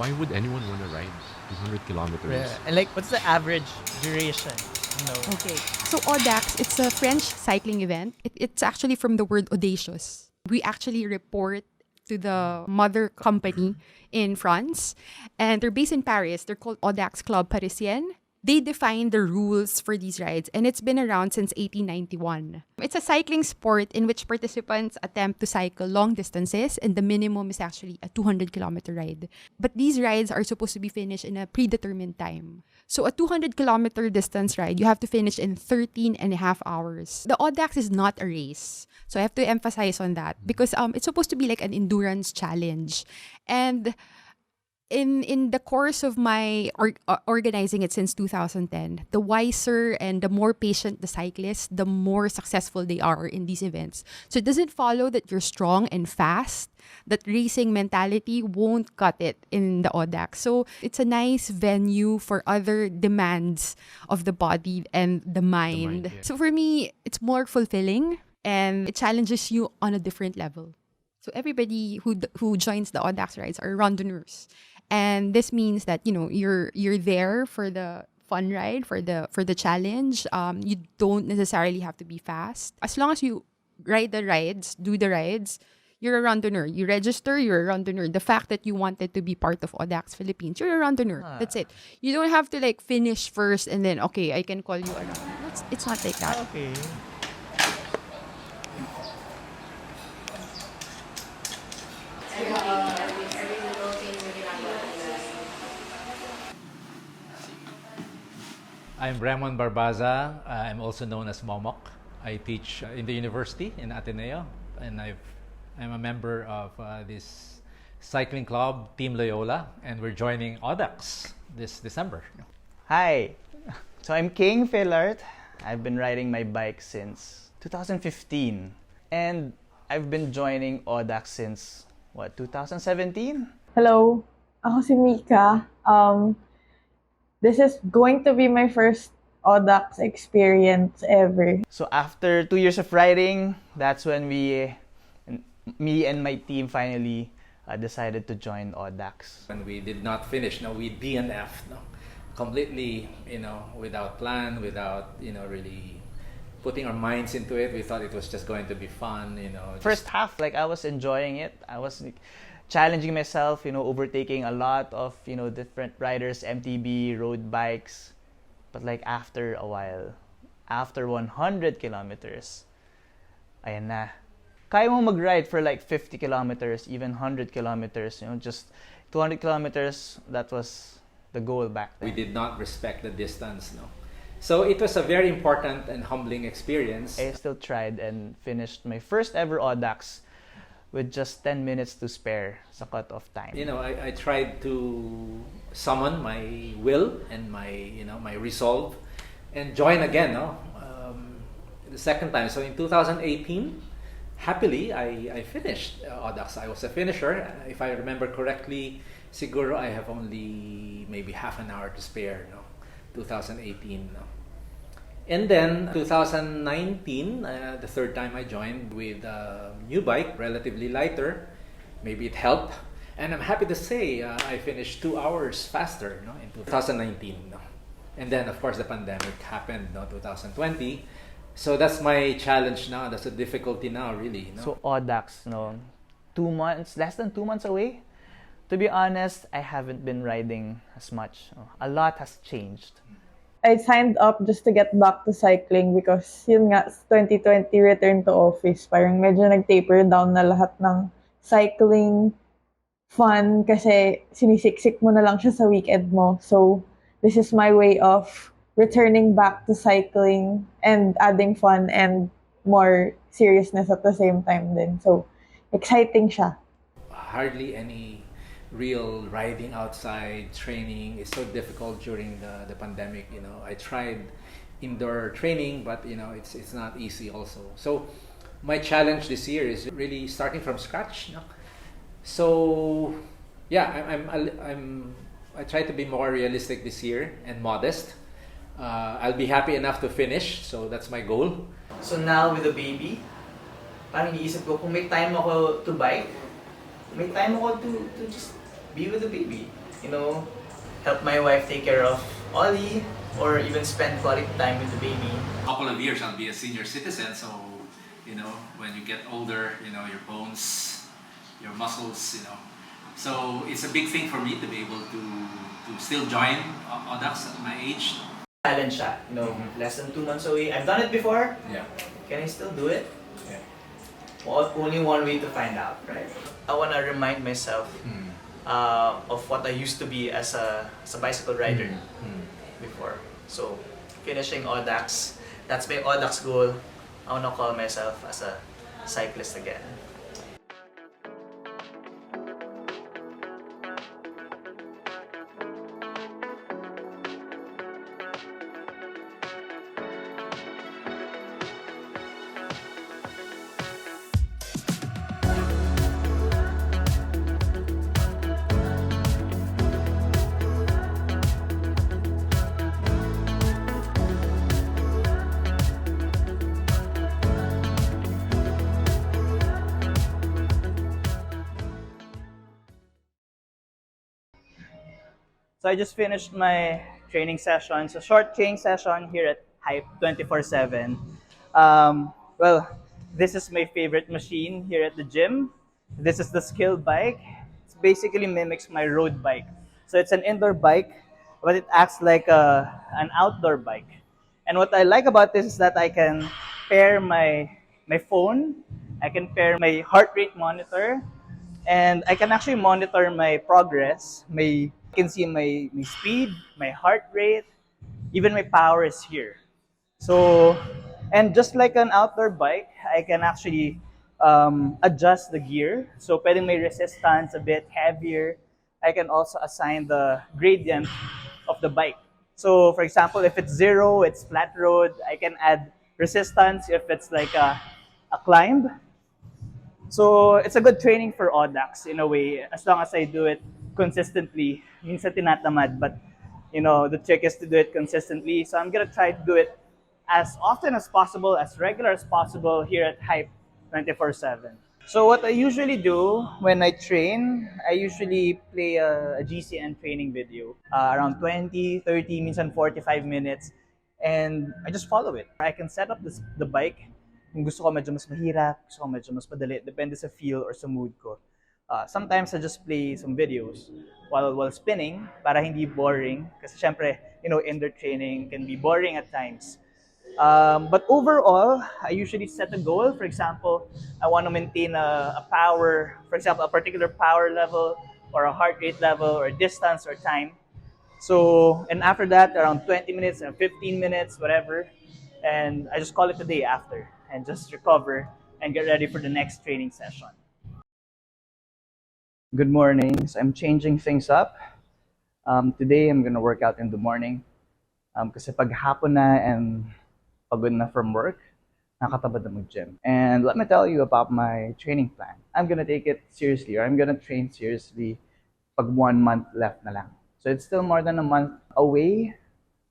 Why would anyone want to ride 200 kilometers? Yeah. And like, what's the average duration? No. Okay. So Audax, it's a French cycling event. It's actually from the word audacious. We actually report to the mother company in France, and they're based in Paris. They're called Audax Club Parisien. They define the rules for these rides, and it's been around since 1891. It's a cycling sport in which participants attempt to cycle long distances, and the minimum is actually a 200-kilometer ride. But these rides are supposed to be finished in a predetermined time. So a 200-kilometer distance ride, you have to finish in 13 and a half hours. The Audax is not a race. So I have to emphasize on that because it's supposed to be like an endurance challenge. And in the course of my organizing it since 2010, the wiser and the more patient the cyclists, the more successful they are in these events. So it doesn't follow that you're strong and fast, that racing mentality won't cut it in the Audax. So it's a nice venue for other demands of the body and the mind. Yeah. So for me, it's more fulfilling and it challenges you on a different level. So everybody who joins the Audax rides are randonneurs. And this means that, you know, you're there for the fun ride, for the challenge. You don't necessarily have to be fast. As long as you ride the rides, do the rides, you're a randonneur. You register, you're a randonneur. The fact that you wanted to be part of Audax Philippines, you're a randonneur. That's it. You don't have to like finish first and then, okay, I can call you around. It's not like that. Okay. I'm Ramon Barbaza. I'm also known as Momok. I teach in the university in Ateneo, and I'm a member of this cycling club, Team Loyola, and we're joining Audax this December. Hi, so I'm King Philart. I've been riding my bike since 2015, and I've been joining Audax since, 2017? Hello, ako si Mikka. This is going to be my first Audax experience ever. So after 2 years of riding, that's when me and my team finally decided to join Audax. When we did not finish, we DNF, completely, without plan, without, really putting our minds into it. We thought it was just going to be fun, First half, I was enjoying it. I was challenging myself, overtaking a lot of, different riders, MTB, road bikes. But after a while, after 100 kilometers, ayan na. Kaya mo mag-ride for 50 kilometers, even 100 kilometers, just 200 kilometers, that was the goal back then. We did not respect the distance, So it was a very important and humbling experience. I still tried and finished my first ever Audax with just 10 minutes to spare sa cut-off time. I tried to summon my will and my resolve and join again, the second time. So in 2018, happily, I finished Audax. I was a finisher. If I remember correctly, siguro I have only maybe half an hour to spare, 2018. And then 2019, the third time I joined with a new bike, relatively lighter. Maybe it helped. And I'm happy to say I finished 2 hours faster in 2019. And then, of course, the pandemic happened, 2020. So that's my challenge now. That's the difficulty now, really. So Audax, 2 months, less than 2 months away. To be honest, I haven't been riding as much. A lot has changed. I signed up just to get back to cycling because yun nga, 2020 return to office. Parang medyo nag-taper down na lahat ng cycling fun kasi sinisiksik mo na lang siya sa weekend mo. So this is my way of returning back to cycling and adding fun and more seriousness at the same time din. So exciting siya. Hardly any real riding outside training is so difficult during the pandemic. I tried indoor training, but it's not easy also. So my challenge this year is really starting from scratch. So yeah, I try to be more realistic this year and modest. I'll be happy enough to finish, so that's my goal. So now with the baby, parang iisip ko kung may time ako to bike, may time ako to just be with the baby. help my wife take care of Ollie, or even spend quality time with the baby. Couple of years I'll be a senior citizen, so when you get older, your bones, your muscles, so it's a big thing for me to be able to still join Audax at my age. Challenge siya, less than 2 months away. I've done it before. Yeah. Can I still do it? Yeah. Well, only one way to find out, right? I want to remind myself of what I used to be as a bicycle rider before. So, finishing Audax, that's my Audax goal. I want to call myself as a cyclist again. So I just finished my training session. It's a short training session here at Hype 24/7. Well, this is my favorite machine here at the gym. This is the skill bike. It basically mimics my road bike. So it's an indoor bike, but it acts like an outdoor bike. And what I like about this is that I can pair my phone, I can pair my heart rate monitor, and I can actually monitor my progress. I can see my speed, my heart rate, even my power is here. So, and just like an outdoor bike, I can actually adjust the gear. So, pwedeng may resistance a bit heavier. I can also assign the gradient of the bike. So, for example, if it's 0, it's flat road. I can add resistance if it's like a climb. So, it's a good training for Audax in a way, as long as I do it consistently. Minsan tinatamad, but the trick is to do it consistently. So, I'm gonna try to do it as often as possible, as regular as possible here at Hype 24/7. So what I usually do when I train, I usually play a GCN training video, around 20, 30, minsan 45 minutes, and I just follow it. I can set up the bike. Kung gusto ko medyo mas mahirap, gusto ko medyo mas madali, depende sa feel or sa mood ko. Sometimes I just play some videos while spinning para hindi boring. Kasi syempre, indoor training can be boring at times. But overall, I usually set a goal. For example, I want to maintain a power, for example, a particular power level or a heart rate level or distance or time. So, and after that, around 20 minutes and 15 minutes, whatever. And I just call it a day after and just recover and get ready for the next training session. Good morning. So I'm changing things up. Today, I'm going to work out in the morning. Kasi pag hapon na and pagod na from work, nakatabad na mag-gym. And let me tell you about my training plan. I'm gonna take it seriously, or I'm gonna train seriously pag 1 month left na lang. So it's still more than a month away.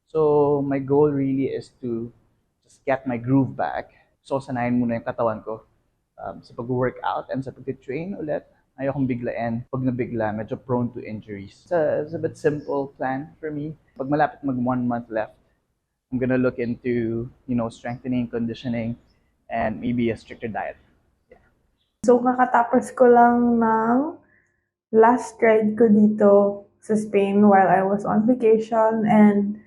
So my goal really is to just get my groove back. So sanayin muna yung katawan ko sa pag-workout and sa pag-train ulit. Ayokong biglain. Pag nabigla, medyo prone to injuries. It's a bit simple plan for me. Pag malapit mag 1 month left, I'm gonna look into, strengthening, conditioning, and maybe a stricter diet. Yeah. So, kakatapos ko lang ng last ride ko dito sa Spain while I was on vacation, and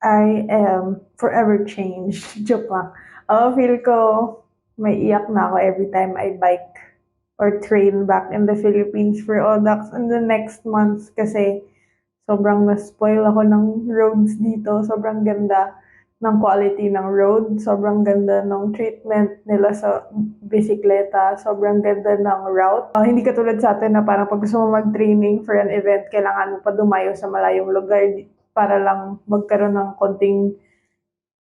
I am forever changed. Joke lang. Feel ko may iyak na ako every time I bike or train back in the Philippines for Audax in the next months kasi sobrang na-spoil ako ng roads dito. Sobrang ganda ng quality ng road. Sobrang ganda ng treatment nila sa bisikleta. Sobrang ganda ng route. Hindi katulad sa atin na parang pag gusto mo mag-training for an event, kailangan mo pa dumayo sa malayong lugar para lang magkaroon ng konting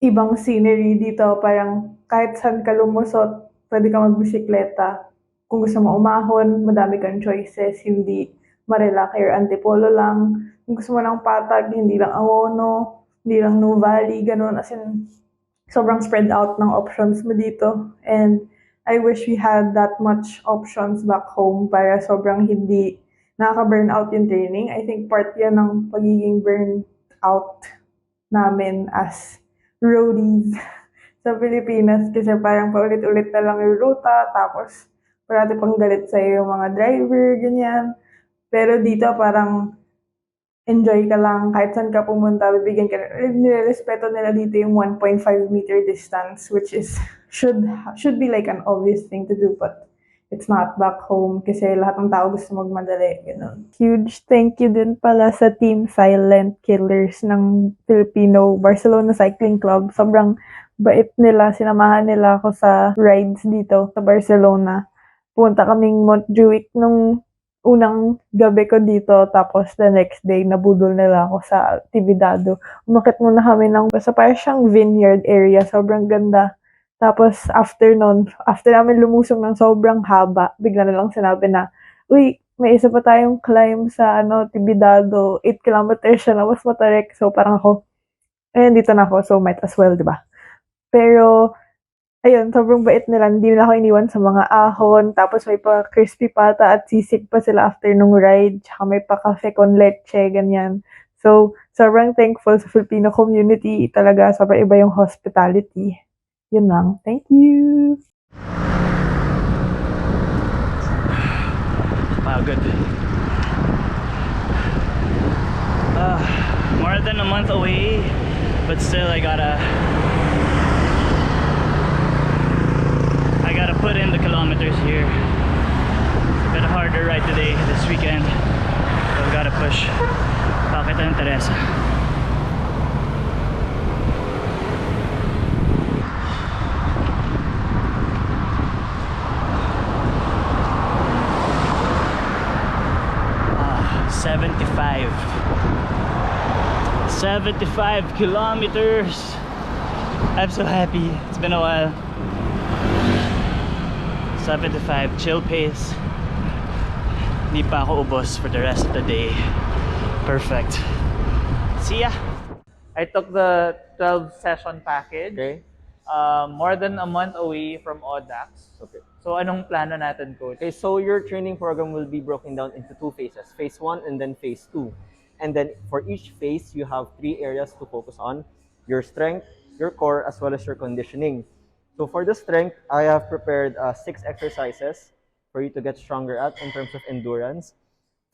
ibang scenery dito. Parang kahit saan ka lumusot, pwede ka magbisikleta. Kung gusto mo umahon, madami kang choices. Hindi Marilaki or Antipolo lang. Kung gusto mo ng patag, hindi lang Awono, hindi lang No Valley, ganun. As in, sobrang spread out ng options mo dito. And I wish we had that much options back home para sobrang hindi nakaka-burn out yung training. I think part yan ng pagiging burnt out namin as roadies sa Pilipinas kasi parang paulit-ulit na lang yung ruta, tapos parati pang galit sa'yo yung mga driver, ganyan. Pero dito parang enjoy ka lang kahit saan ka pumunta, bibigyan ka, nirespeto nila dito yung 1.5 meter distance, which is should be like an obvious thing to do, but it's not back home kasi lahat ng tao gusto magmadali, ganun. Huge thank you din pala sa Team Silent Killers ng Filipino Barcelona Cycling Club. Sobrang bait nila, sinamahan nila ako sa rides dito sa Barcelona. Punta kaming Montjuic nung unang gabi ko dito, tapos the next day nabudol nila ako sa Tibidado. Umakit muna kami ng sa parang siyang vineyard area, sobrang ganda. Tapos after namin lumusong ng sobrang haba, bigla na lang sinabi na, uy, may isa pa tayong climb sa Tibidado, 8 kilometers siya na, mas matarik. So parang ako, ayun, dito na ako, so might as well, di ba? Pero ayun, sobrang bait nila. Hindi nila ako iniwan sa mga ahon. Tapos may pa crispy pata at sisig pa sila after nung ride. Tsaka may pa cafe con leche, ganyan. So, sobrang thankful sa Filipino community. Talaga, sobrang iba yung hospitality. Yun lang. Thank you! Wow, good. More than a month away, but still I gotta put in the kilometers here. It's a bit harder ride today, this weekend. So I've gotta push. Bakit ang Teresa? Ah, 75 kilometers. I'm so happy. It's been a while. 75, chill pace. Hindi pa ako ubos for the rest of the day. Perfect. See ya! I took the 12 session package. Okay. More than a month away from Audax. Okay. So anong plano natin, coach? Okay, so your training program will be broken down into 2 phases. Phase 1 and then phase 2. And then for each phase, you have 3 areas to focus on. Your strength, your core, as well as your conditioning. So for the strength, I have prepared 6 exercises for you to get stronger at in terms of endurance.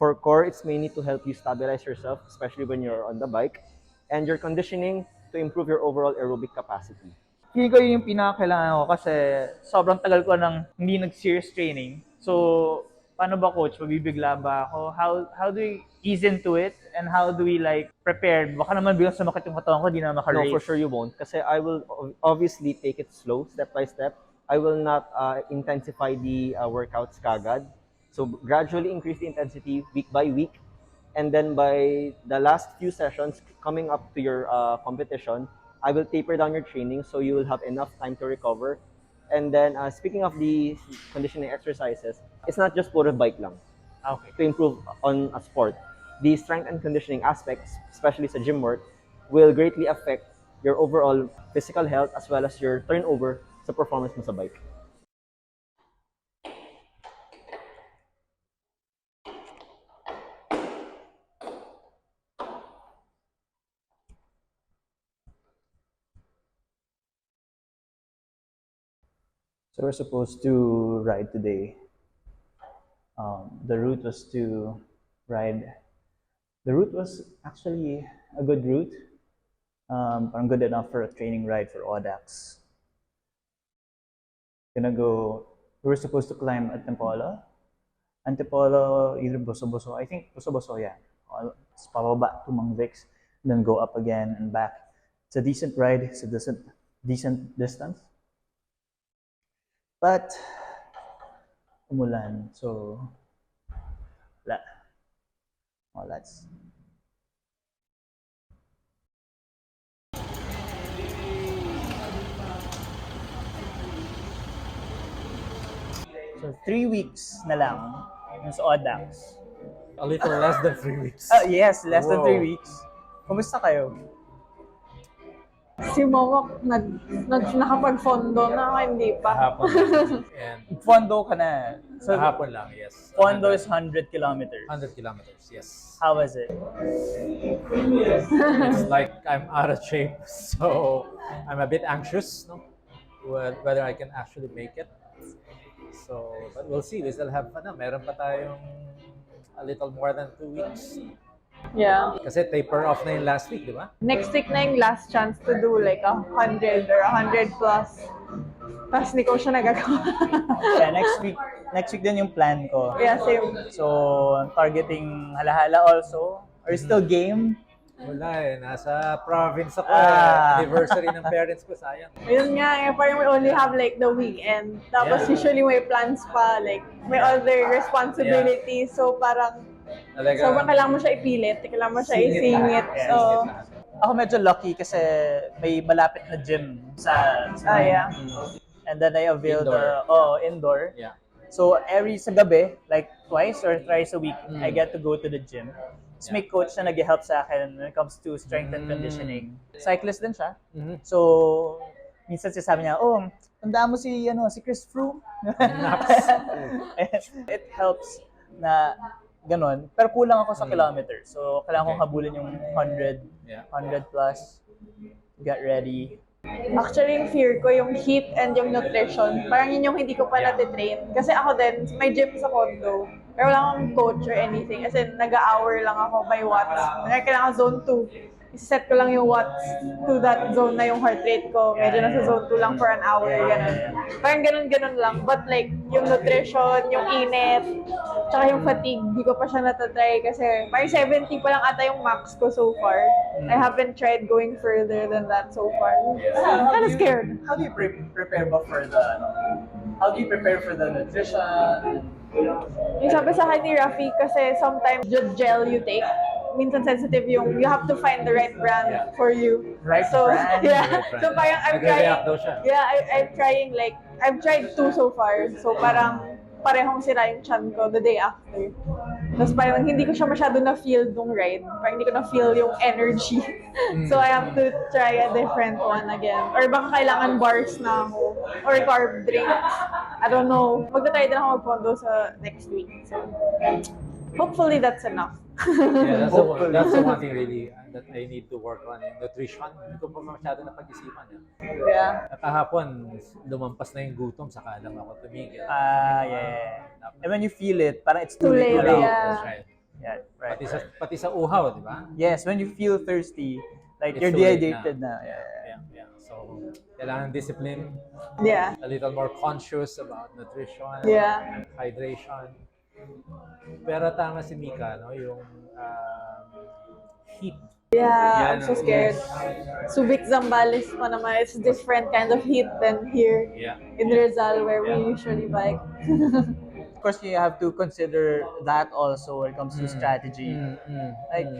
For core, it's mainly to help you stabilize yourself, especially when you're on the bike. And your conditioning to improve your overall aerobic capacity. Feeling ko yun yung pinakakailangan ko kasi sobrang tagal ko nang hindi nag-serious training. So, paano ba, coach? Mabibigla ba ako? How do we ease into it? And how do we prepare? Baka naman biglang sumakit yung katawan ko, di na maka-race. No, for sure you won't. Kasi I will obviously take it slow, step by step. I will not intensify the workouts kagad. So gradually increase the intensity week by week. And then by the last few sessions coming up to your competition, I will taper down your training so you will have enough time to recover. And then speaking of the conditioning exercises, it's not just puro bike lang. Okay. To improve on a sport. The strength and conditioning aspects, especially sa gym work, will greatly affect your overall physical health as well as your turnover sa performance mo sa bike. So we're supposed to ride today. The route was to ride. The route was actually a good route. Parang good enough for a training ride for Audax. We were supposed to climb Antipolo, either Boso-Boso. I think Boso-Boso, yeah. It's pababa to Mangvix, then go up again and back. It's a decent ride. It's a decent distance. But umulan, so that's so 3 weeks na lang yung sa Audax. A little less than 3 weeks. Yes, less than Whoa. 3 weeks. Kumusta kayo? Si Momok nakapag-fondo na, ako hindi pa. Kahapon lang. And Fondo ka na. So, kahapon lang, yes. Fondo is 100 kilometers. 100 kilometers, yes. How was it? It's like I'm out of shape, so I'm a bit anxious, no? Whether I can actually make it. So, but we'll see. We still have, meron pa tayong a little more than 2 weeks. Yeah. Kasi taper off na yung last week, di ba? Next week na yung last chance to do like 100 or 100 plus. Tapos hindi ko siya nagagawa. Yeah, next week din yung plan ko. Yeah, same. So, targeting halahala also. Are you still game? Wala eh. Nasa province ako Ah. Anniversary ng parents ko, sayang. Yun nga, parang we only have like the weekend. Tapos Yeah. usually may plans pa, like may other responsibilities. So parang Talaga. sobrang kailangan mo siya ipilit, kailangan mo siya isingit. Yeah, So, Ako medyo lucky kasi may malapit na gym sa yeah. And then I availed indoor. Yeah. So sa gabi, like twice or thrice a week, I get to go to the gym. So may coach na nag-help sa akin when it comes to strength and conditioning. Cyclist din siya. So minsan sabi niya, "Oh, tandaan mo si Chris Froome." It helps na ganon. Pero kulang ako sa kilometers. So kailangan kong habulin yung 100, Yeah. 100 plus. Get ready. Actually, yung fear ko, yung heat and yung nutrition, parang yun yung hindi ko pa natitrain. Kasi ako din, may gym sa condo. Pero wala akong coach or anything. As in, nag-hour lang ako by watts. Kailangan zone 2. Iset ko lang yung watts to that zone na yung heart rate ko. Medyo nasa zone 2 lang for an hour. Ganun. Parang ganun lang. But like, yung nutrition, yung init, tsaka yung fatigue, di ko pa siya natatry kasi parang 70 pa lang ata yung max ko so far. I haven't tried going further than that so far. I'm kind of scared. How do you prepare ba for the How do you prepare for the nutrition? Yung sabi sa akin ni Rafi, kasi sometimes the gel you take, minsan sensitive yung, you have to find the right brand for you. Right So, brand, yeah. right brand. So parang I'm trying, Nagre-react daw siya. yeah, I'm trying like, I've tried 2 so far. So parang parehong sira yung chan ko the day after. Tapos parang hindi ko siya masyado na-feel nung ride. Parang hindi ko na-feel yung energy. So I have to try a different one again. Or baka kailangan bars na ako. Or carb drinks. I don't know. Magta-try din ako mag-fondo sa next week. So hopefully that's enough. Yeah, that's the one thing really that I need to work on, yung nutrition. Hindi ko pa masyado napag-isipan. Yeah. At kahapon, lumampas na yung gutom, saka lang ako tumigil. Yeah. And when you feel it, parang it's Too late, na lang. yeah. That's right. Yeah, right. Pati sa uhaw, di ba? Yes, when you feel thirsty, like It's you're too late dehydrated na. Yeah. So, kailangan discipline, Yeah. a little more conscious about nutrition, Yeah. hydration. Pero tama si Mikka, no? Yung heat. Yeah, I'm Yan so ang- scared. Subic Zambales pa naman. It's different kind of heat than here Yeah. in Rizal where we usually bike. Of course, you have to consider that also when it comes to strategy. Like,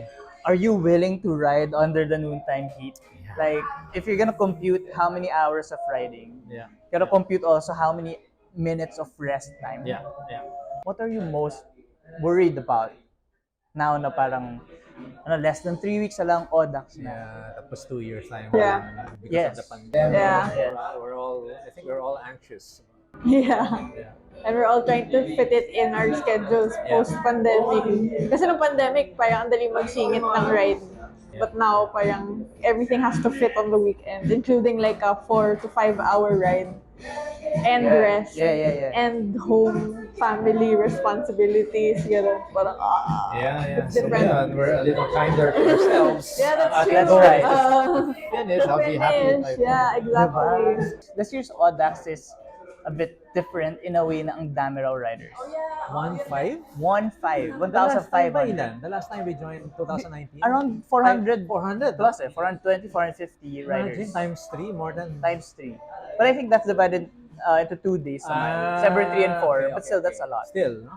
are you willing to ride under the noontime heat? Yeah. Like, if you're gonna compute how many hours of riding, Yeah. you gotta compute also how many minutes of rest time. Yeah. What are you most worried about? Now na parang less than 3 weeks na lang Audax na. Yeah, tapos 2 years na yung Yeah. because Yes. of the pandemic. Yeah. I think we're all anxious. Yeah. Yeah. And we're all trying to fit it in our schedules post-pandemic. Kasi nung pandemic, parang ang dali magsingit ng ride. But now, parang everything has to fit on the weekend, including like a 4 to 5 hour ride. And rest. Yeah. And home, family responsibilities, gano'n. Parang, Yeah. It's So different. yeah, we're a little kinder to ourselves. Yeah, that's Ah, true. that's right. Finish, I'll be happy. Finish. Yeah, exactly. This year's Audax is a bit different in a way na ang dami raw riders. 1.5? 1,500. The last time we joined 2019? Around 400 400 plus 420, 450 riders. Imagine times 3, more than Times 3. But I think that's divided into 2 days. December 3 and 4. But still, that's a lot. Still, no?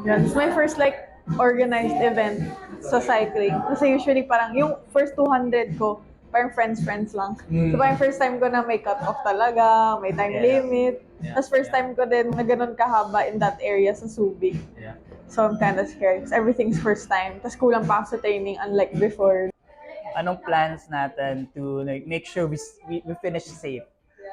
Yeah, it's my first like organized event sa cycling. Kasi usually parang yung first 200 ko, parang friends lang. So parang first time ko na may cut-off talaga, may time limit. Yeah. Tapos first time ko din na ganun kahaba in that area sa Subic. Yeah. So I'm kind of scared because everything's first time. Tapos kulang pa ako sa training unlike before. anong plans natin to like make sure we finish safe?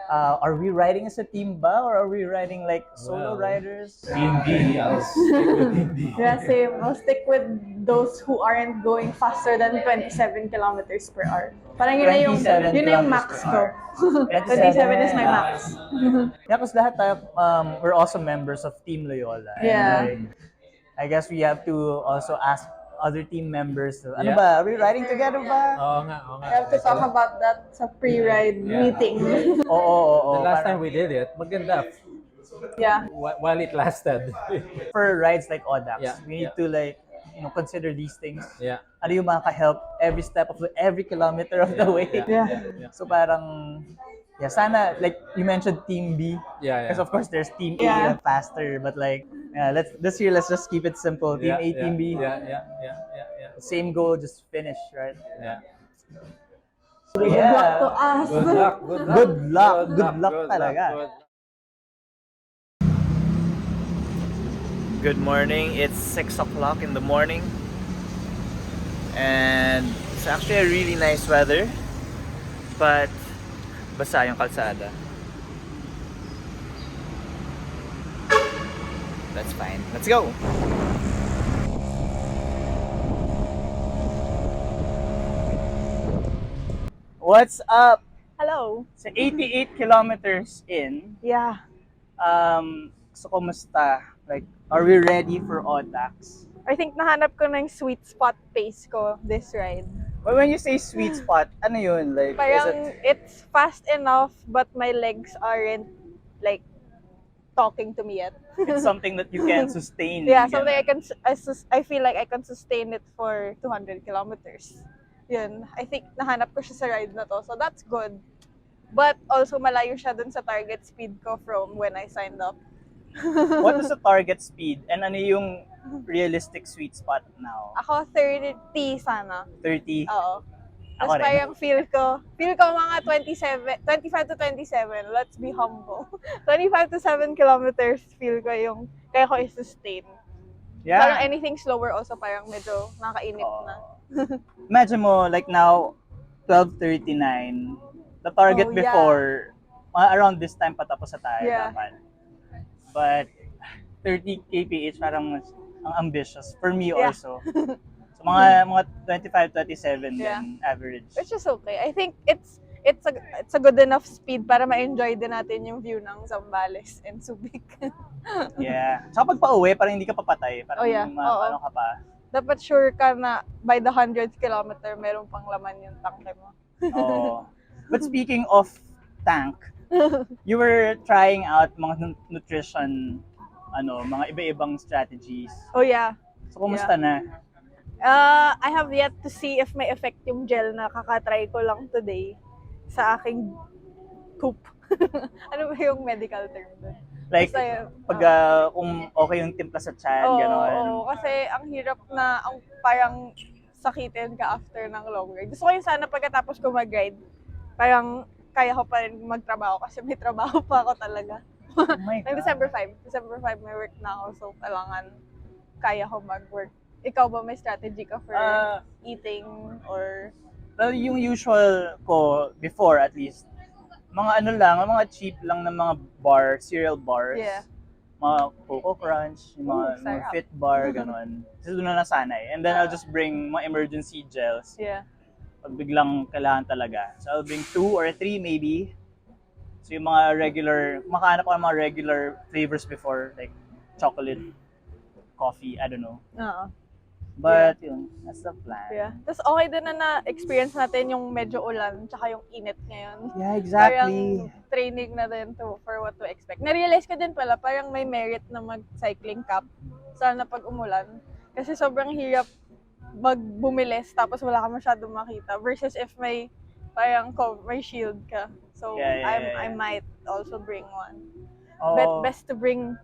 Are we riding as a team ba, or are we riding like solo Well, riders? Team B, I'll stick with Team B. Yeah, same. I'll stick with those who aren't going faster than 27 kilometers per hour. Parang yun na yung, 27 yun na yung max kilometers per ko. hour. 27 is my max. Yeah, because lahat tayo, we're also members of Team Loyola. And, Yeah. like, I guess we have to also ask other team members. Ano Yeah. ba? Are we riding together ba? Oo nga, oo nga. I have to talk about that sa pre-ride meeting. Oo. The last Parang time we did it, maganda. Yeah. While it lasted. for rides like Audax, Yeah, we need yeah. to like, consider these things. Yeah. Ano yung makaka-help every step of every kilometer of the way. Yeah. So parang, yeah, sana, like you mentioned Team B. Yeah. Because of course there's Team A Yeah. and faster, but like, let's just keep it simple. Team A, Team B. Yeah. Same goal, just finish, right? Yeah. Good luck to us. Good luck. Good luck talaga. Good morning. It's 6 o'clock in the morning. And it's actually a really nice weather. But basa yung kalsada. That's fine. Let's go! What's up? Hello. Sa 88 kilometers in, Yeah. so kumusta? Like, are we ready for Audax? I think nahanap ko na yung sweet spot pace ko this ride. But when you say sweet spot, ano yun? Like, is Parang it, it's fast enough but my legs aren't like talking to me yet. it's something that you can sustain? Yeah, something ganun? I feel like I can sustain it for 200 kilometers. Yun, I think nahanap ko siya sa ride na to. So that's good. But also malayo siya dun sa target speed ko from when I signed up. What is the target speed? And ano yung realistic sweet spot now? Ako 30 sana. 30? Oo. Ako Tapos rin. parang feel ko mga 25 to 27, let's be humble. 25 to 7 kilometers feel ko yung kaya ko i-sustain. Yeah. Parang anything slower also parang medyo nakainip na. Imagine mo, like now, 12:39. The target Oh, yeah. before, around this time patapos na tayo Yeah. dapat. But 30 kph parang ang ambitious for me Yeah. also. So mga 25, 27 Yeah. din average. Which is okay. I think it's a good enough speed para ma-enjoy din natin yung view ng Zambales and Subic. Yeah. Saka pag pauwi, parang hindi ka papatay. Parang Oh, yeah. Oo. ano ka pa. Dapat sure ka na by the 100th kilometer meron pang laman yung tanke mo. Oo. But speaking of tank, you were trying out mga nutrition, mga iba-ibang strategies. Oh yeah. So, kumusta na? I have yet to see if may effect yung gel na kakatry ko lang today sa aking poop. Ano ba yung medical term doon? Like, Basta, pag kung okay yung timpla sa tiyan, Oo, gano'n. oo, kasi ang hirap na, ang parang sakitin ka after ng long ride. Gusto ko yung sana pagkatapos ko mag-ride, parang kaya ko pa rin magtrabaho kasi may trabaho pa ako talaga. Oh my Like God. December 5 may work na ako, so kailangan kaya ko mag-work. Ikaw ba may strategy ka for eating or... Well, yung usual ko, before at least, mga cheap lang na mga cereal bars. Yeah. Mga Coco Crunch, yung mga Sarap. Fit Bar, gano'n. Kasi doon na nasanay. And then I'll just bring mga emergency gels. Yeah. Pag biglang kailangan talaga. So I'll bring 2 or 3 maybe. So yung mga regular, makahanap ko ng mga regular flavors before, like chocolate, coffee, I don't know. Oo. But yun, that's the plan. Yeah. Tapos okay din na na-experience natin yung medyo ulan tsaka yung init ngayon. Yeah, exactly. Parang training na din for what to expect. Na-realize ko din pala, parang may merit na mag-cycling cap sana pag umulan. Kasi sobrang hirap magbumilis tapos wala ka masyadong makita versus if may parang may shield ka. So I might also bring one. Oh. Best to bring,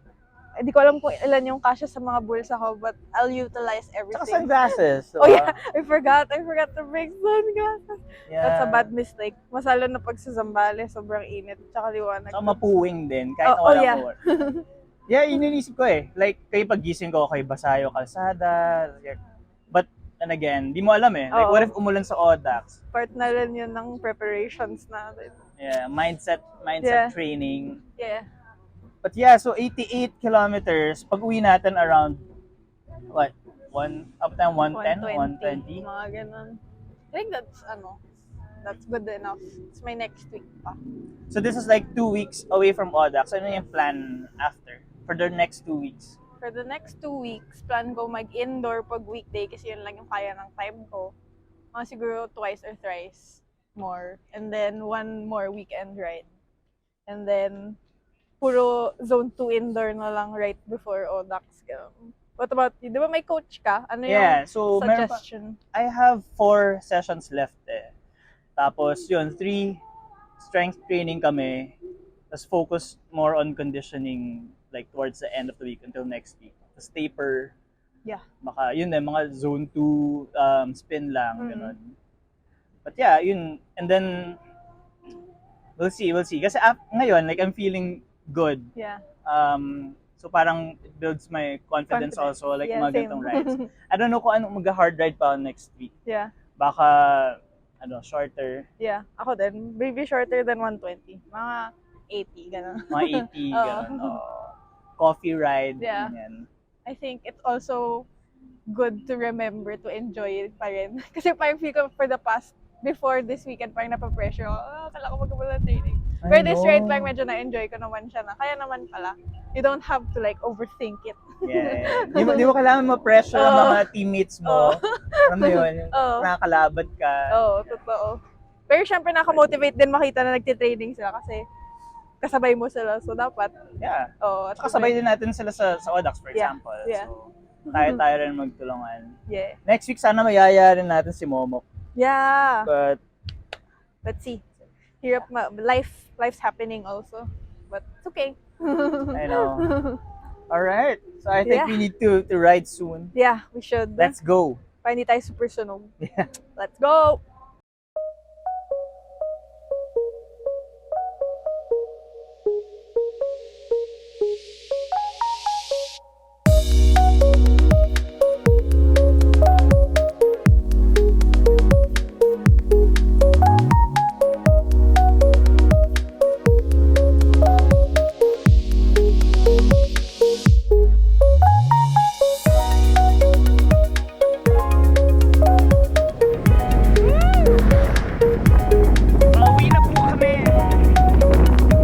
hindi ko alam kung ilan yung kasya sa mga bulsa ko, but I'll utilize Tsaka everything. sunglasses. Oh yeah, I forgot to bring sunglasses. Yeah. That's a bad mistake. Mas lalo na pag sa Zambales, sobrang init. Tsaka liwanag. Tsaka mapuwing din, kahit na Oh, walang yeah. uwan. Yeah, yun yung inisip ko eh. Like, kayo pagising ko, okay, basa yung kalsada. But then again, di mo alam eh. Like, Oo. what if umulan sa Audax? Part na rin yun ng preparations natin. Yeah, mindset Yeah. training. Yeah. But yeah, so 88 kilometers. Pag uwi natin around, what? Uptime 110, 120. Mga ganun. I think that's good enough. It's my next week pa. So this is like 2 weeks away from Audax. Ano yung plan after? For the next 2 weeks? For the next 2 weeks, plan ko mag-indoor pag weekday kasi yun lang yung kaya ng time ko. Mga siguro twice or thrice more. And then one more weekend ride. And then puro zone 2 indoor na lang right before Audax. What about you? Di ba may coach ka? Ano yung So meron pa, suggestion? I have 4 sessions left eh. Tapos yun, 3 strength training kami. Tapos focus more on conditioning like towards the end of the week until next week. Tapos taper. Yeah. Baka yun mga zone 2 spin lang, ganun. But yeah, yun. And then we'll see. Kasi ngayon, like I'm feeling good. Yeah. So parang it builds my confidence also, like Yeah, mga same. ganitong rides. I don't know kung ano mag-hard ride pa ako next week. Yeah. Baka shorter, Yeah. Ako din. Maybe shorter than 120. Mga 80, gano'n. mga 80, ganun. Coffee ride, Yeah. ganyan. I think it's also good to remember to enjoy it pa rin. Kasi parang feel ko for the past, before this weekend, parang napapressure ako, kala ko magkabala training. I For this know. ride, parang medyo na-enjoy ko naman siya na. Kaya naman pala, you don't have to like overthink it. Yeah. Di mo kailangan ma-pressure ang mga teammates mo. Alam mo yun, nakakalaban ka. Oo, totoo. Pero syempre nakamotivate din makita na nagtitraining sila kasi kasabay mo sila. So dapat, Yeah. at Tsaka sabay din natin sila sa Audax, for Yeah. example. Yeah. So, tayo rin magtulungan. Yeah. Next week, sana mayaya rin natin si Momok. Yeah. But, Let's see. Life's happening also. But it's okay. I know. Alright. So, I think Yeah. we need to ride soon. Yeah, we should. Let's go. Pa hindi tayo super sunog. Yeah. Let's go! Pauwi na po kami.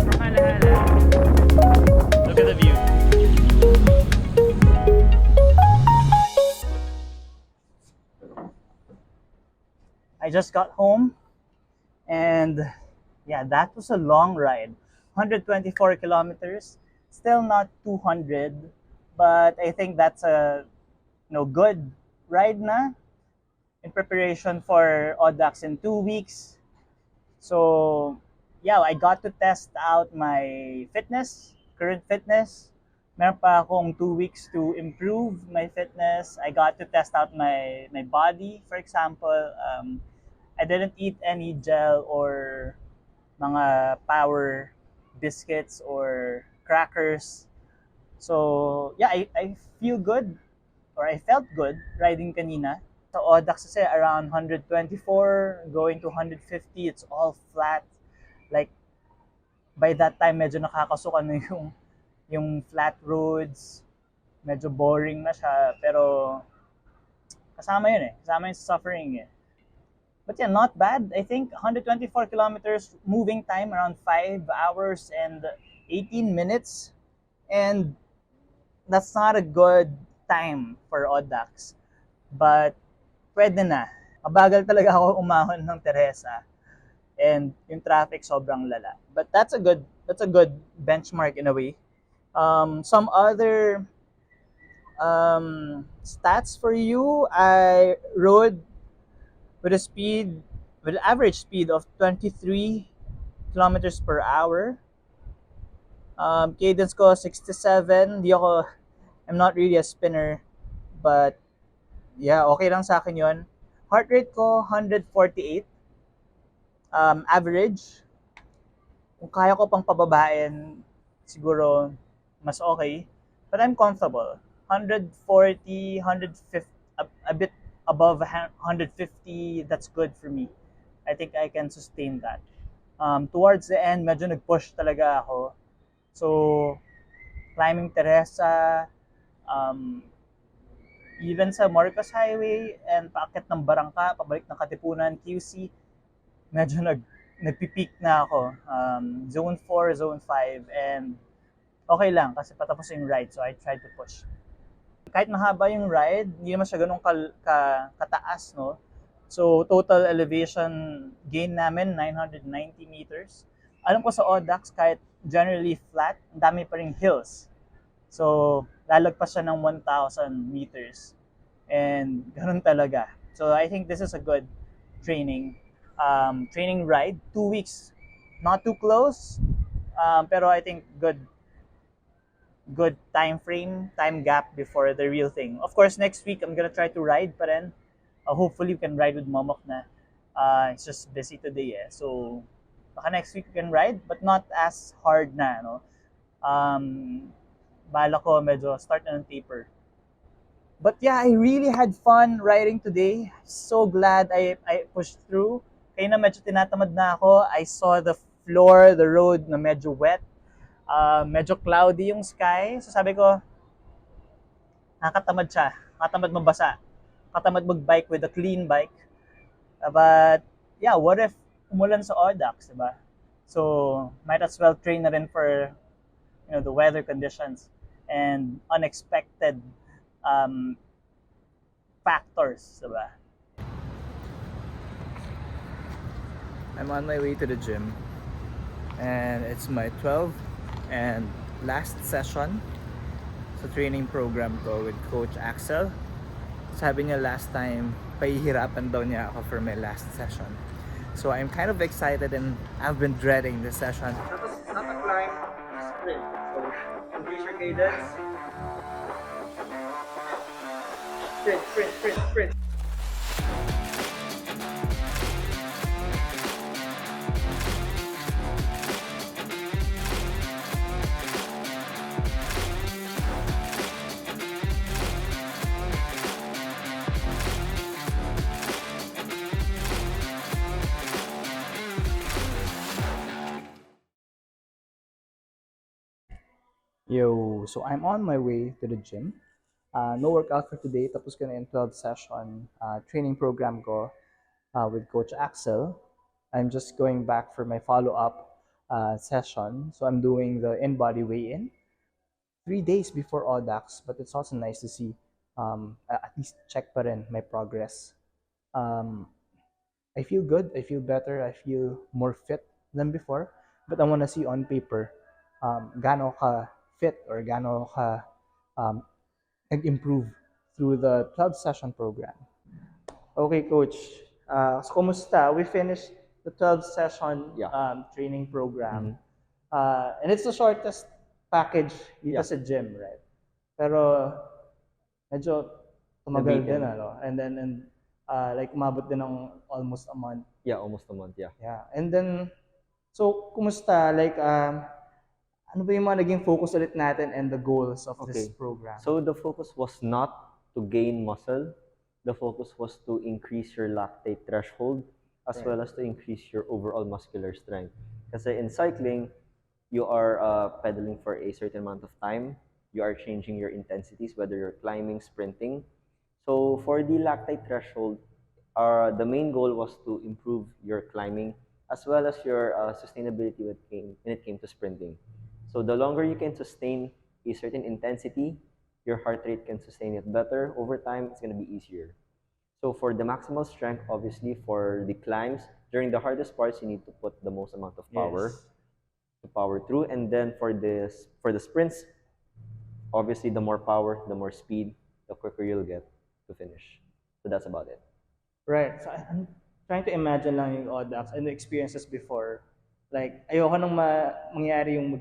From Halahala. Look at the view. I just got home and yeah, that was a long ride. 124 kilometers. Still not 200, but I think that's a good ride na in preparation for Audax in 2 weeks. So, yeah, I got to test out my current fitness. Meron pa akong 2 weeks to improve my fitness. I got to test out my body, for example. I didn't eat any gel or mga power biscuits or crackers. So, yeah, I feel good, or I felt good riding kanina. Sa Audax kasi around 124 going to 150, it's all flat. Like by that time medyo nakakasukan na yung flat roads. Medyo boring na siya, pero kasama yun sa suffering eh. But yeah, not bad. I think 124 kilometers moving time around 5 hours and 18 minutes. And that's not a good time for Audax. But pwede na. Mabagal talaga ako umahon ng Teresa. And yung traffic sobrang lala. But that's a good benchmark in a way. Some other stats for you. I rode with an average speed of 23 kilometers per hour. Cadence ko 67. I'm not really a spinner, but yeah, okay lang sa akin yun. Heart rate ko 148. Average. Kung kaya ko pang pababain, siguro mas okay. But I'm comfortable. 140, 150, a bit above 150, that's good for me. I think I can sustain that. Towards the end, medyo nag-push talaga ako. So, climbing Teresa, um, even sa Marcos Highway and paakyat ng Barangka, pabalik ng Katipunan, QC, medyo nagpipeak na ako. Zone 4, Zone 5, and okay lang kasi patapos yung ride, so I tried to push. Kahit mahaba yung ride, hindi naman siya ganun kataas, no? So, total elevation gain namin, 990 meters. Alam ko sa Audax, kahit generally flat, ang dami pa ring hills. So, lalagpas siya ng 1,000 meters. And ganun talaga. So, I think this is a good training ride. 2 weeks, not too close, pero I think good time frame, time gap before the real thing. Of course, next week, I'm gonna try to ride pa rin. Hopefully, we can ride with Momok na. It's just busy today, eh. So, baka next week we can ride, but not as hard na, no? Bala ko medyo start na ng taper. But yeah, I really had fun riding today. So glad I pushed through. Kaya na medyo tinatamad na ako. I saw the floor, the road na medyo wet. Medyo cloudy yung sky. So sabi ko, nakatamad siya. Nakatamad mabasa. Nakatamad mag-bike with a clean bike. But yeah, what if umulan sa Audax, diba? So might as well train na rin for the weather conditions and unexpected factors, diba? I'm on my way to the gym, and it's my 12th and last session sa training program ko with Coach Axel. Sabi niya last time, pahihirapan daw niya ako for my last session. So I'm kind of excited and I've been dreading this session. Tapos it's not a climb, it's a sprint. So increase your cadence. Sprint. Yo, so I'm on my way to the gym. No workout for today. Tapos ko na yung 12th session training program ko with Coach Axel. I'm just going back for my follow-up session. So I'm doing the in-body weigh-in 3 days before Audax, but it's also nice to see at least check pa rin my progress. I feel good. I feel better. I feel more fit than before. But I want to see on paper gaano ka fit or gaano ka nag-improve through the 12 session program. Okay, Coach. So kumusta? We finished the 12 session Yeah. training program. And it's the shortest package dito Yeah. sa gym, right? Pero medyo tumagal Nabitin. din, ano? And then like umabot din ng almost a month. Yeah, almost a month, yeah. Yeah. And then, so kumusta? Like, ano ba yung mga naging focus ulit natin and the goals of this Okay. program? So the focus was not to gain muscle. The focus was to increase your lactate threshold as well as to increase your overall muscular strength. Kasi in cycling, you are pedaling for a certain amount of time. You are changing your intensities, whether you're climbing, sprinting. So for the lactate threshold, the main goal was to improve your climbing as well as your sustainability when it came to sprinting. So the longer you can sustain a certain intensity, your heart rate can sustain it better. Over time, it's going to be easier. So for the maximal strength, obviously for the climbs, during the hardest parts, you need to put the most amount of power to power through. And then for the sprints, obviously the more power, the more speed, the quicker you'll get to finish. So that's about it. Right. So I'm trying to imagine lang yung Audax and the experiences before. Like, ayoko nang mangyari yung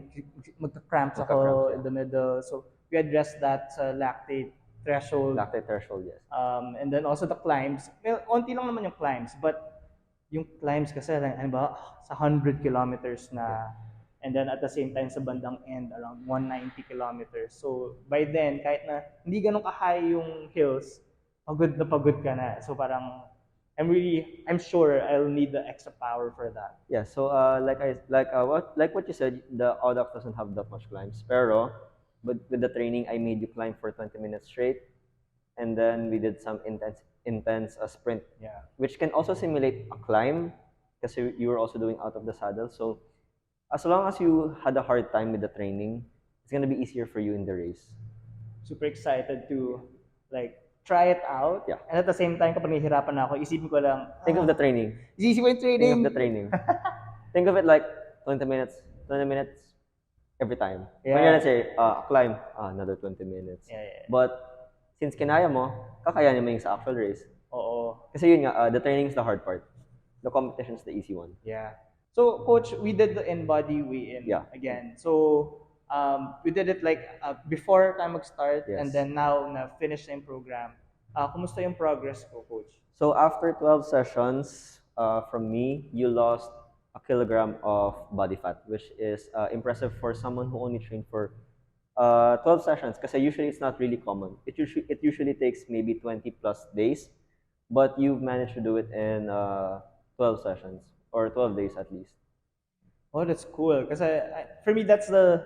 magka-cramps ako Magka-cramps, yeah. in the middle. So we addressed that sa lactate threshold. Lactate threshold, yes. And then also the climbs. Well, onti lang naman yung climbs, but yung climbs kasi, like, ano ba, sa 100 kilometers na. And then at the same time sa bandang end, around 190 kilometers. So by then, kahit na hindi ganun ka-high yung hills, pagod ka na. So parang, I'm sure I'll need the extra power for that. Yeah, so what you said, the Audax doesn't have that much climbs. But with the training, I made you climb for 20 minutes straight, and then we did some intense sprint, Yeah. which can also simulate a climb because you were also doing out of the saddle. So as long as you had a hard time with the training, it's gonna be easier for you in the race. Super excited to like try it out. Yeah. And at the same time, kapag nahihirapan na ako, isipin ko lang, Think of the training. isipin ko yung Think training. of the training. Think of it like 20 minutes every time. When Yeah. you're, let's say, climb, another 20 minutes. Yeah. But since kinaya mo, kakayanin mo yung sa actual race. Oo. Kasi yun nga, the training is the hard part. The competition is the easy one. Yeah. So, Coach, we did the in-body weigh-in again. So, we did it like before time mag-start, Yes. and then now na finish na yung program. Kumusta yung progress ko, Coach? So after 12 sessions, from me, you lost a kilogram of body fat, which is impressive for someone who only trained for 12 sessions. Because usually it's not really common. It usually takes maybe 20 plus days, but you've managed to do it in 12 sessions or 12 days at least. Oh, that's cool. Kasi for me, that's the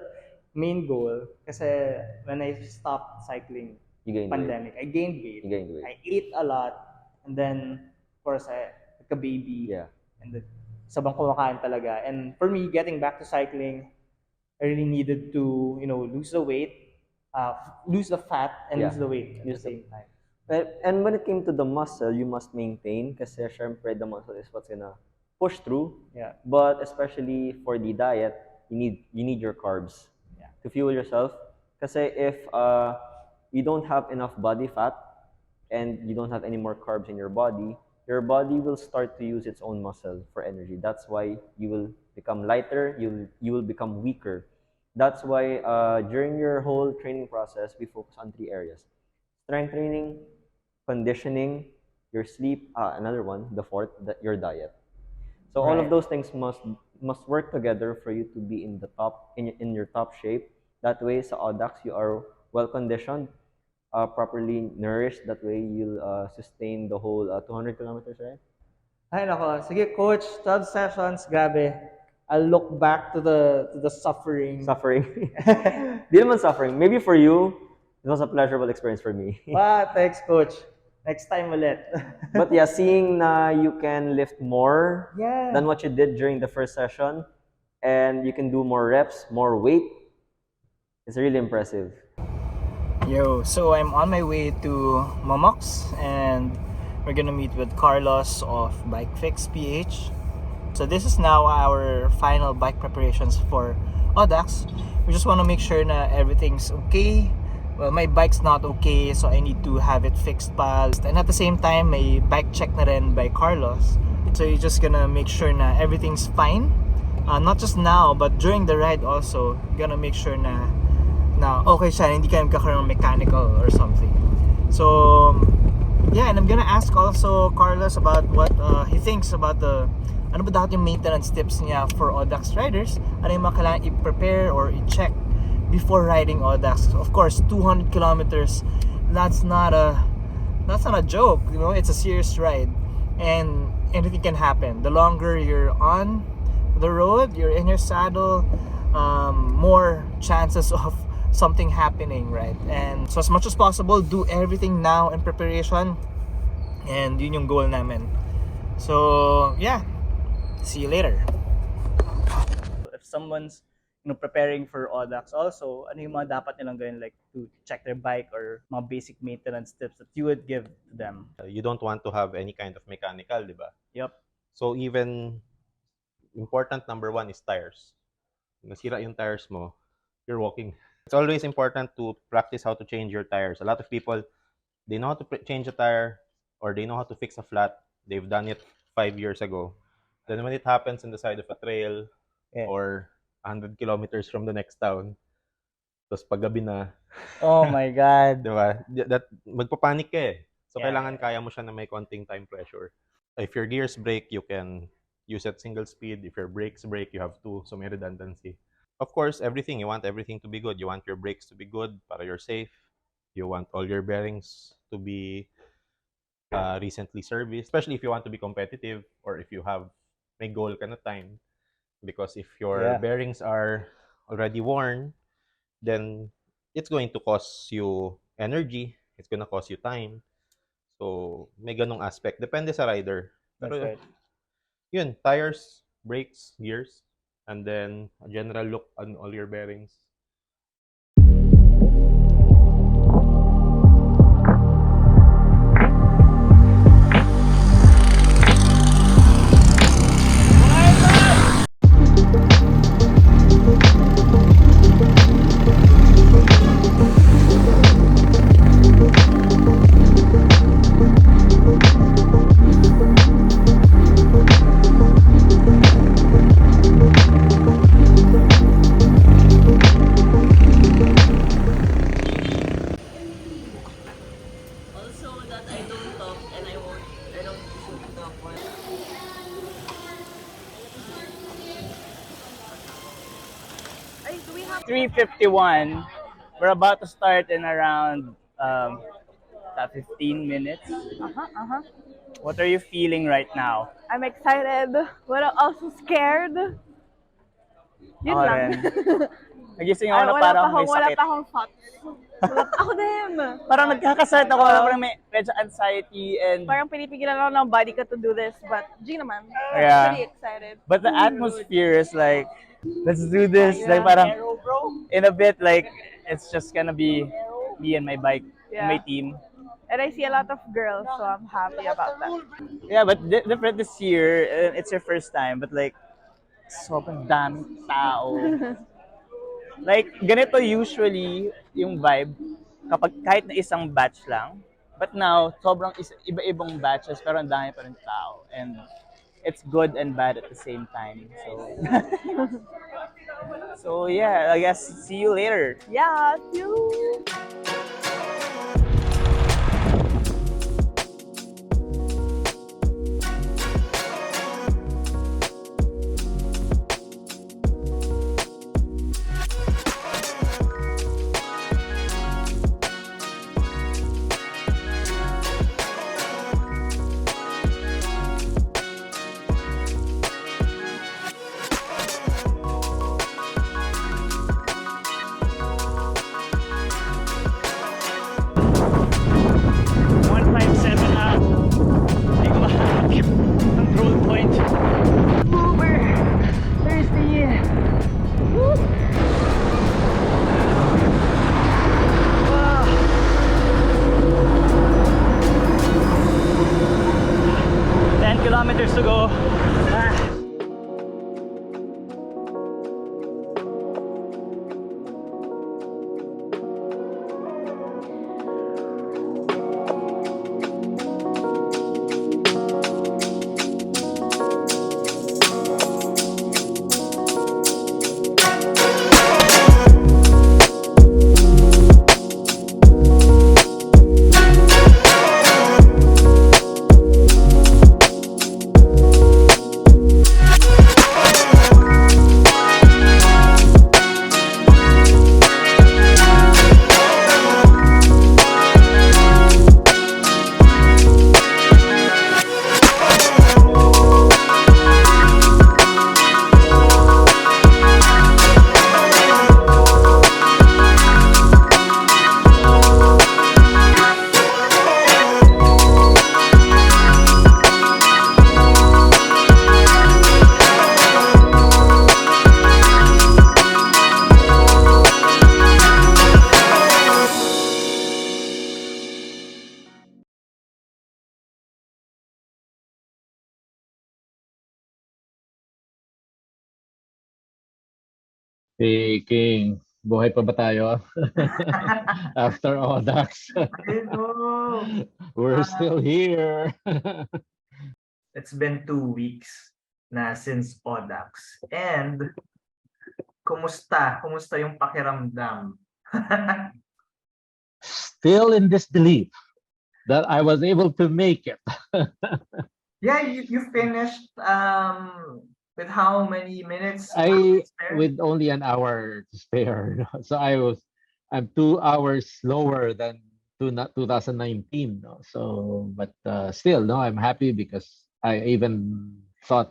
main goal. Kasi when I stopped cycling, You gained weight. pandemic, I gained weight. You gained weight. I ate a lot, and then of course I like a baby. Yeah. And then sabang kumakain talaga. And for me, getting back to cycling, I really needed to lose the weight, lose the fat, and Yeah. lose the weight at Lose the the- same time. And when it came to the muscle, you must maintain kasi syempre the muscle is what's gonna push through. Yeah. But especially for the diet, you need your carbs to fuel yourself. Kasi if you don't have enough body fat and you don't have any more carbs in your body will start to use its own muscle for energy. That's why you will become lighter, you will become weaker. That's why during your whole training process, we focus on 3 areas. Strength training, conditioning, your sleep, another one, the fourth, your diet. So all Right. of those things must work together for you to be in the top in your top shape. That way sa Audax you are well conditioned, properly nourished. That way you'll sustain the whole 200 kilometers, right? Ay nako, sige Coach, 12 sessions, grabe. I'll look back to the suffering. Suffering. Di naman suffering. Maybe for you, it was a pleasurable experience for me. Thanks Coach. Next time ulit. But yeah, seeing na you can lift more Yeah. than what you did during the first session, and you can do more reps, more weight, it's really impressive. Yo, so I'm on my way to Momok's and we're gonna meet with Carlos of Bike Fix PH. So this is now our final bike preparations for Audax. We just want to make sure na everything's okay. Well, my bike's not okay, so I need to have it fixed pa. And at the same time, may bike check na rin by Carlos. So you're just gonna make sure na everything's fine. Not just now, but during the ride also. Gonna make sure na okay siya, hindi ka nagkakaroon ng mechanical or something. So, yeah, and I'm gonna ask also Carlos about what he thinks about ano ba dapat yung maintenance tips niya for Audax riders? Ano yung mga kailangan i-prepare or i-check before riding Audax? Of course, 200 kilometers, that's not a joke, it's a serious ride. And anything can happen. The longer you're on the road, you're in your saddle, more chances of something happening, right? And so as much as possible, do everything now in preparation, and yun yung goal namin. So yeah, see you later. If someone's preparing for Audax also, ano yung mga dapat nilang gawin, like to check their bike or mga basic maintenance tips that you would give to them? You don't want to have any kind of mechanical, di ba? Yep. So even important number 1 is tires. Nasira yung tires mo, you're walking. It's always important to practice how to change your tires. A lot of people, they know how to change a tire or they know how to fix a flat. They've done it 5 years ago. Then when it happens on the side of a trail or 100 kilometers from the next town, tapos paggabi na, Oh my God. di ba? Magpapanik ka eh. So Yeah. kailangan kaya mo siya na may konting time pressure. If your gears break, you can use at single speed. If your brakes break, you have 2, so may redundancy. Of course, you want everything to be good. You want your brakes to be good para you're safe. You want all your bearings to be recently serviced, especially if you want to be competitive or if you have may goal ka na time. Because if your Yeah. bearings are already worn, then it's going to cost you energy, it's gonna cost you time. So, may ganong aspect. Depende sa rider. That's Pero, right. yun, tires, brakes, gears, and then a general look on all your bearings. Also that I don't talk and I don't shoot talk while 3:51. We're about to start in around 15 minutes. What are you feeling right now? I'm excited, but I'm also scared. Yun Ako lang. rin. Nagising ako na parang may wala sakit. pa akong thoughts. Ako din. Parang nagkakasakit ako, parang may medyo anxiety and Parang pinipigilan ako ng body ko to do this, but G naman. Yeah. Pretty excited. but the atmosphere is like, let's do this. Like parang in a bit, like it's just gonna be me and my bike and my Yeah. team. And I see a lot of girls, so I'm happy about that. Yeah, but different this year. It's your first time, but like sobrang daming tao. Like ganito usually yung vibe kapag kahit na isang batch lang. But now, sobrang iba-ibang batches pero ang dami pa rin tao. And it's good and bad at the same time. So, so yeah, I guess see you later. Yeah, you. Control point. Uber. There's the wow. 10 kilometers to go. Si King, buhay pa ba tayo? After Audax. We're still here. It's been 2 weeks na since Audax. And kumusta? Kumusta yung pakiramdam? Still in disbelief that I was able to make it. Yeah, you finished with how many minutes? With only an hour to spare. So I'm 2 hours slower than 2019. No? So, but still, no, I'm happy because I even thought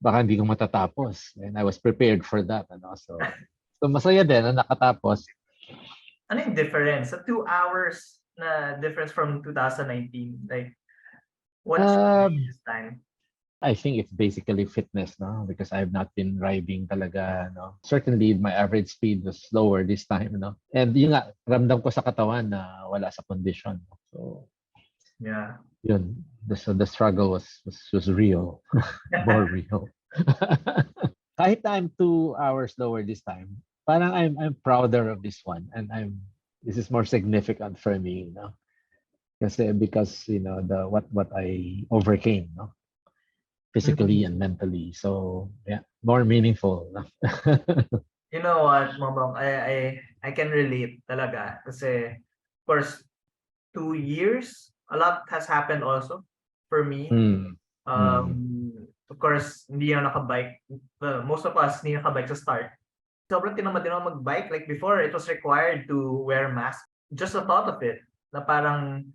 baka hindi ko matatapos. And I was prepared for that. Ano? So masaya din na nakatapos. Ano yung difference? Sa 2 hours na difference from 2019? Like, what's this time? I think it's basically fitness, no? Because I've not been riding talaga, no? Certainly, my average speed was slower this time, no? And yun nga, ramdam ko sa katawan na wala sa condition. So, Yeah. yun. The struggle was real. More real. Kahit na I'm 2 hours slower this time, parang I'm prouder of this one. And this is more significant for me, you know? Because you know, what I overcame, no? Physically and mentally. So yeah, more meaningful. You know what, Momok, I can relate talaga kasi of course 2 years a lot has happened also for me. Of course hindi na nakabike. Most of us hindi nakabike sa start. Sobrang tinamad din ako magbike. Like before, it was required to wear mask. Just the thought of it, na parang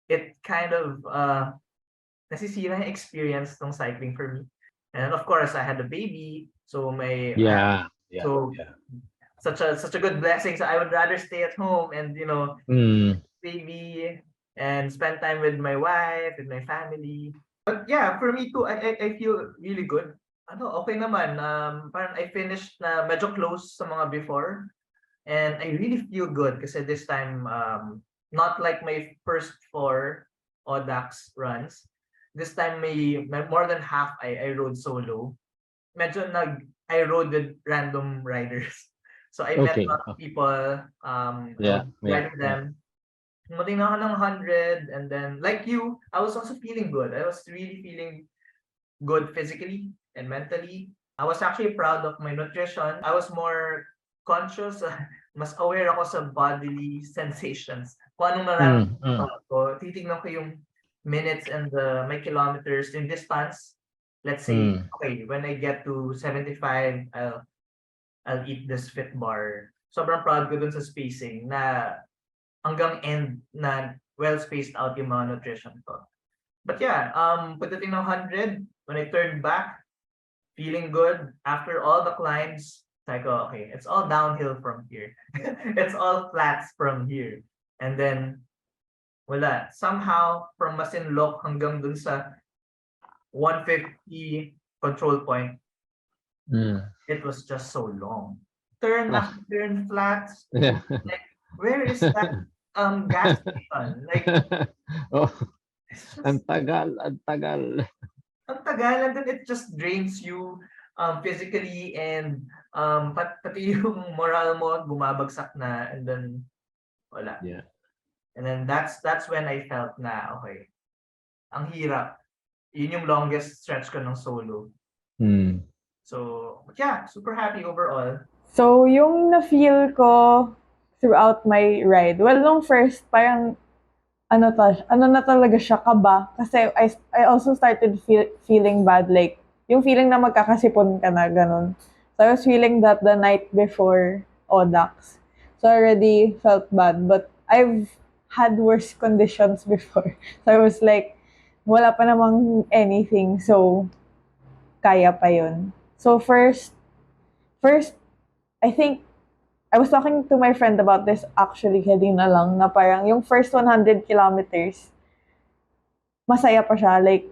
it kind of nasisira yung experience ng cycling for me. And of course, I had a baby, so such a good blessing. So I would rather stay at home and baby and spend time with my wife, with my family. But yeah, for me too, I feel really good. Okay naman. Parang I finished na medyo close sa mga before. And I really feel good kasi this time, not like my first 4 Audax runs. This time may more than half I rode solo. Medyo I rode with random riders. So I met a lot of people, Yeah, ride with them. Dumating na ako ng 100 and then like you, I was also feeling good. I was really feeling good physically and mentally. I was actually proud of my nutrition. I was more conscious, mas aware ako sa bodily sensations. Kung anong nararamdaman ko, titignan ko yung minutes and my kilometers in distance. Let's say, okay, when I get to 75, I'll eat this fit bar. Sobrang proud ko dun sa spacing na hanggang end na well spaced out yung mga nutrition ko. But yeah, pagdating ng 100, when I turned back, feeling good after all the climbs, I go, okay, it's all downhill from here. It's all flats from here. And then, wala. Somehow, from Masinloc hanggang dun sa 150 control point, it was just so long. Turn after turn flats. Yeah. Like, where is that gas station? Like, ang tagal. ang tagal, and then it just drains you physically and pati yung moral mo bumabagsak na, and then wala. Yeah. And then that's when I felt na okay, ang hirap. Yun yung longest stretch ko ng solo. So yeah, super happy overall. So yung na-feel ko throughout my ride, well, nung first parang ano na talaga siya, kaba. Kasi I also started feeling bad, like, yung feeling na magkakasipon ka na, ganun. So I was feeling that the night before Audax. So I already felt bad, but I've had worse conditions before. So I was like, wala pa namang anything, so kaya pa yun. So first, I think, I was talking to my friend about this actually kanina lang, na parang yung first 100 kilometers, masaya pa siya. Like,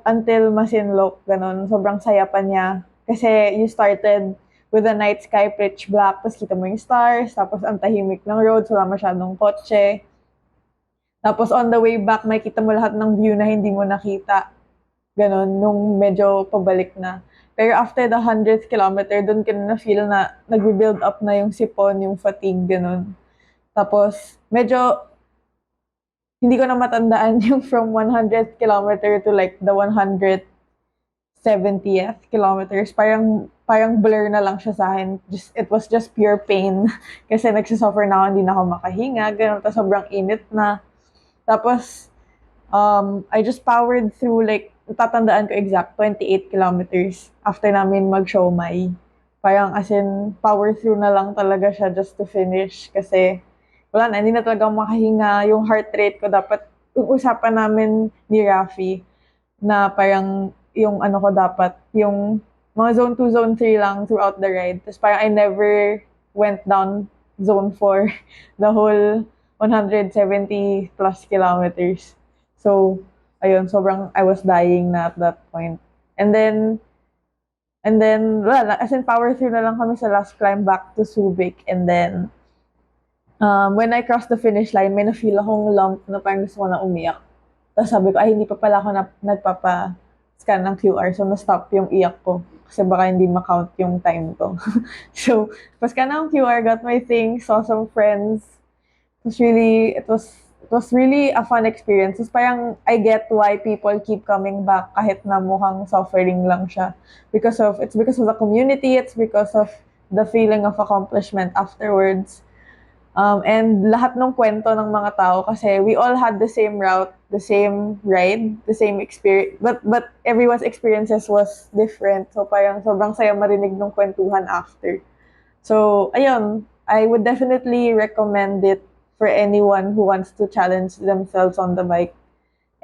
until Masinloc, ganun, sobrang saya pa niya. Kasi you started with the night sky pitch black, tapos kita mo yung stars, tapos ang tahimik ng roads, wala masyadong kotse. Tapos on the way back, makita mo lahat ng view na hindi mo nakita. Ganun, nung medyo pabalik na. Pero after the 100th kilometer, doon ka na feel na nag-build up na yung sipon, yung fatigue, ganun. Tapos, medyo, hindi ko na matandaan yung from 100th kilometer to like the 170th kilometers. Parang blur na lang siya sa akin. It was just pure pain. Kasi nagsisuffer na ako, hindi na ako makahinga, ganun. Tapos sobrang init na. Tapos, I just powered through like, tatandaan ko exact, 28 kilometers after namin mag-siomai. Parang as in, power through na lang talaga siya just to finish kasi wala na, hindi na talaga ako makahinga. Yung heart rate ko dapat, yung usapan namin ni Rafi, na parang yung ano ko dapat, yung mga zone 2, zone 3 lang throughout the ride. Tapos parang I never went down zone 4 the whole 170 plus kilometers. So, ayun, sobrang I was dying na at that point. And then, wala, as in power through na lang kami sa last climb back to Subic. And then, when I crossed the finish line, may na-feel akong lump na parang gusto ko na umiyak. Tapos sabi ko, ay, hindi pa pala ako nagpapa-scan ng QR. So, na-stop yung iyak ko. Kasi baka hindi ma-count yung time ko. So, pa-scan ng QR, got my things, saw some friends. It was really a fun experience. Tapos parang I get why people keep coming back kahit na mukhang suffering lang siya. It's because of the community, it's because of the feeling of accomplishment afterwards. And lahat ng kwento ng mga tao kasi we all had the same route, the same ride, the same experience, but everyone's experiences was different. So parang sobrang saya marinig ng kwentuhan after. So, ayun, I would definitely recommend it for anyone who wants to challenge themselves on the bike.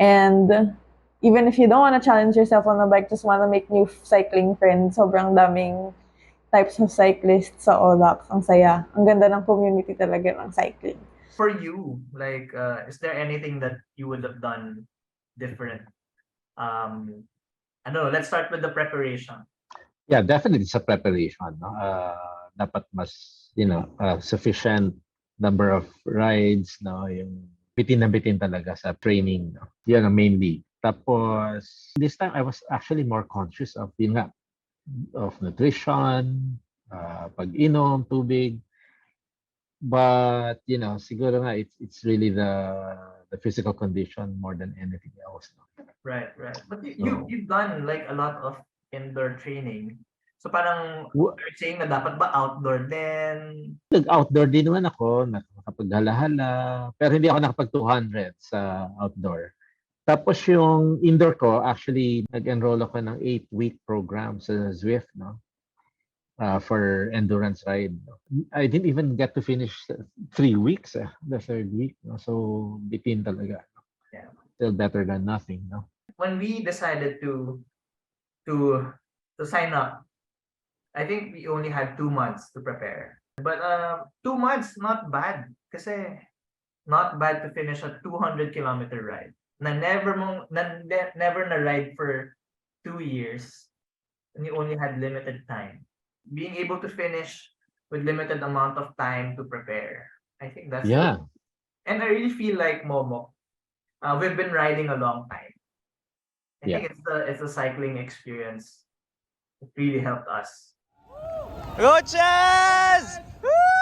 And even if you don't want to challenge yourself on the bike, just want to make new cycling friends, sobrang daming types of cyclists sa Audax. Ang saya. Ang ganda ng community talaga ng cycling. For you, like, is there anything that you would have done different? I don't know, let's start with the preparation. Yeah, definitely sa preparation. No? Dapat mas, sufficient number of rides, no? Yung bitin na bitin talaga sa training. No? Yan ang mainly. Tapos, this time I was actually more conscious of, of nutrition, pag-inom, tubig. But, siguro nga, it's really the physical condition more than anything else. No? Right. But you've done like a lot of indoor training. So parang you're saying na dapat ba outdoor din? Nag-outdoor din naman ako, nakapaghala-hala, pero hindi ako nakapag-200 sa outdoor. Tapos yung indoor ko, actually, nag-enroll ako ng 8-week program sa Zwift, no? For endurance ride. I didn't even get to finish 3 weeks, the 3rd week. No? So, bitin talaga. Yeah. Still better than nothing, no? When we decided to sign up, I think we only had 2 months to prepare. But 2 months, not bad. Kasi not bad to finish a 200-kilometer ride. Never na ride for 2 years, and you only had limited time. Being able to finish with limited amount of time to prepare, I think that's Yeah. And I really feel like Momok, we've been riding a long time. I think it's a cycling experience. It really helped us. Coaches! Woo!